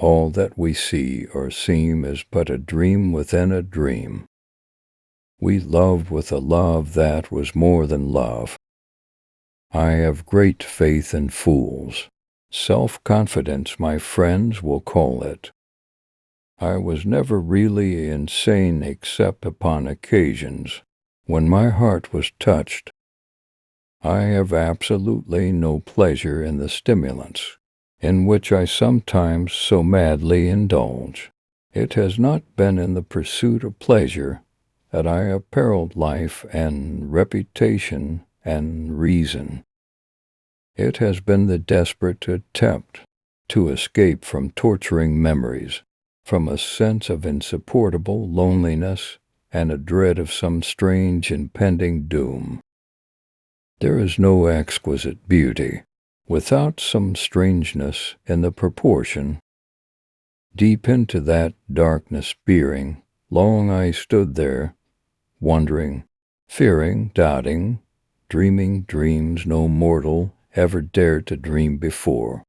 All that we see or seem is but a dream within a dream. We loved with a love that was more than love. I have great faith in fools. Self-confidence, my friends will call it. I was never really insane except upon occasions, when my heart was touched. I have absolutely no pleasure in the stimulants, in which I sometimes so madly indulge. It has not been in the pursuit of pleasure that I have periled life and reputation and reason. It has been the desperate attempt to escape from torturing memories, from a sense of insupportable loneliness and a dread of some strange impending doom. There is no exquisite beauty without some strangeness in the proportion. Deep into that darkness peering, long I stood there, wondering, fearing, doubting, dreaming dreams no mortal ever dared to dream before.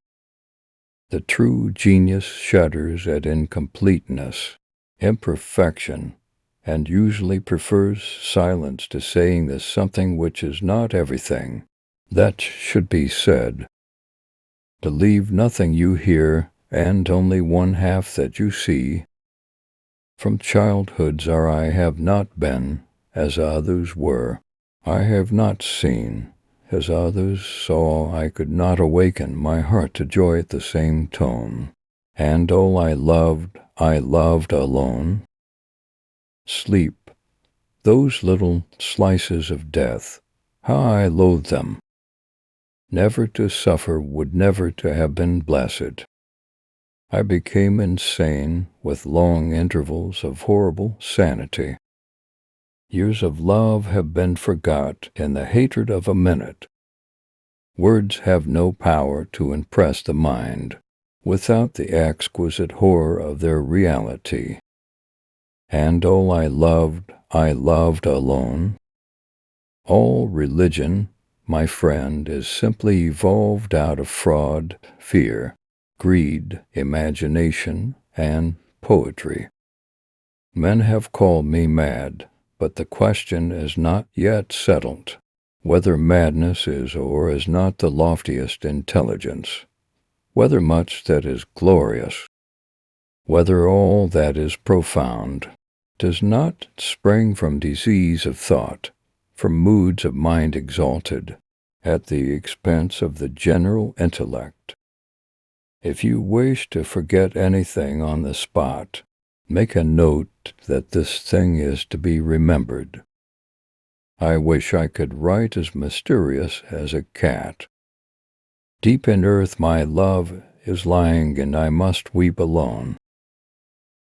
The true genius shudders at incompleteness, imperfection, and usually prefers silence to saying the something which is not everything that should be said. Believe nothing you hear, and only one half that you see. From childhood's I have not been as others were. I have not seen as others saw. I could not awaken my heart to joy at the same tone. And all I loved alone. Sleep, those little slices of death, how I loathe them. Never to suffer would never to have been blessed. I became insane with long intervals of horrible sanity. Years of love have been forgot in the hatred of a minute. Words have no power to impress the mind without the exquisite horror of their reality. And all I loved alone. All religion, my friend, is simply evolved out of fraud, fear, greed, imagination, and poetry. Men have called me mad, but the question is not yet settled, whether madness is or is not the loftiest intelligence, whether much that is glorious, whether all that is profound, does not spring from disease of thought, from moods of mind exalted, at the expense of the general intellect. If you wish to forget anything on the spot, make a note that this thing is to be remembered. I wish I could write as mysterious as a cat. Deep in earth my love is lying, and I must weep alone.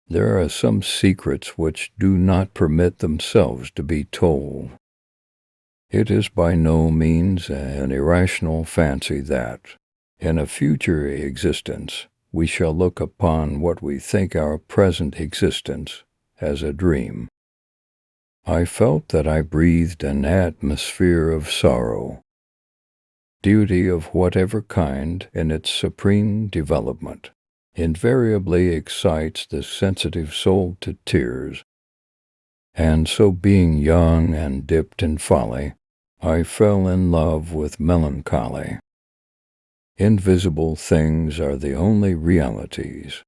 There are some secrets which do not permit themselves to be told. It is by no means an irrational fancy that, in a future existence, we shall look upon what we think our present existence as a dream. I felt that I breathed an atmosphere of sorrow. Duty of whatever kind, in its supreme development, invariably excites the sensitive soul to tears. And so, being young and dipped in folly, I fell in love with melancholy. Invisible things are the only realities.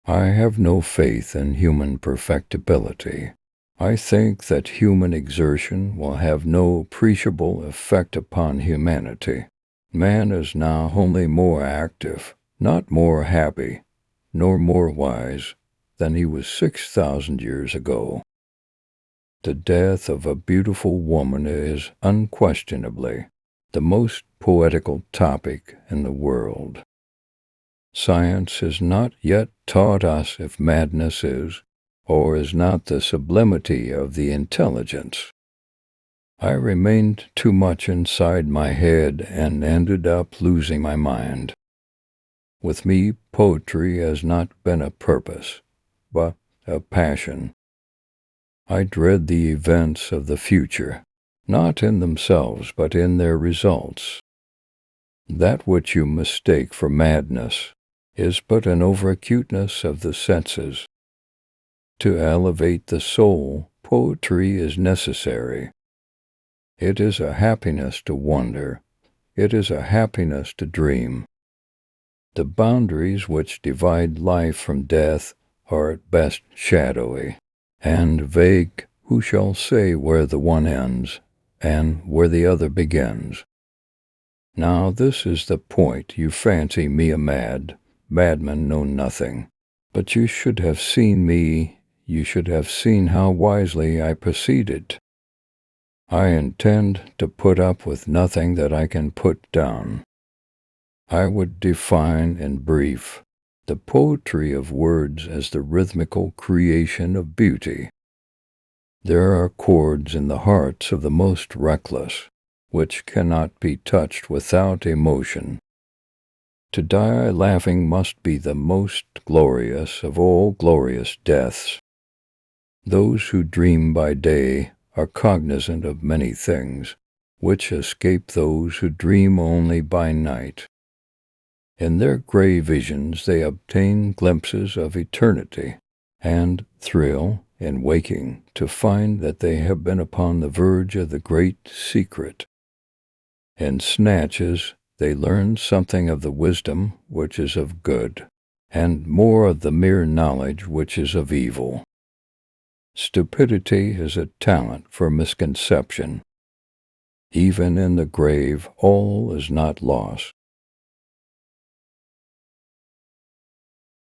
I have no faith in human perfectibility. I think that human exertion will have no appreciable effect upon humanity. Man is now only more active, not more happy, nor more wise than he was 6,000 years ago. The death of a beautiful woman is unquestionably the most poetical topic in the world. Science has not yet taught us if madness is or is not the sublimity of the intelligence. I remained too much inside my head and ended up losing my mind. With me, poetry has not been a purpose, but a passion. I dread the events of the future, not in themselves, but in their results. That which you mistake for madness is but an overacuteness of the senses. To elevate the soul, poetry is necessary. It is a happiness to wonder. It is a happiness to dream. The boundaries which divide life from death are at best shadowy and vague. Who shall say where the one ends and where the other begins? Now this is the point. You fancy me a madmen know nothing. But you should have seen me, you should have seen how wisely I proceeded. I intend to put up with nothing that I can put down. I would define in brief the poetry of words as the rhythmical creation of beauty. There are chords in the hearts of the most reckless, which cannot be touched without emotion. To die laughing must be the most glorious of all glorious deaths. Those who dream by day are cognizant of many things, which escape those who dream only by night. In their gray visions they obtain glimpses of eternity, and thrill in waking to find that they have been upon the verge of the great secret. In snatches they learn something of the wisdom which is of good, and more of the mere knowledge which is of evil. Stupidity is a talent for misconception. Even in the grave all is not lost.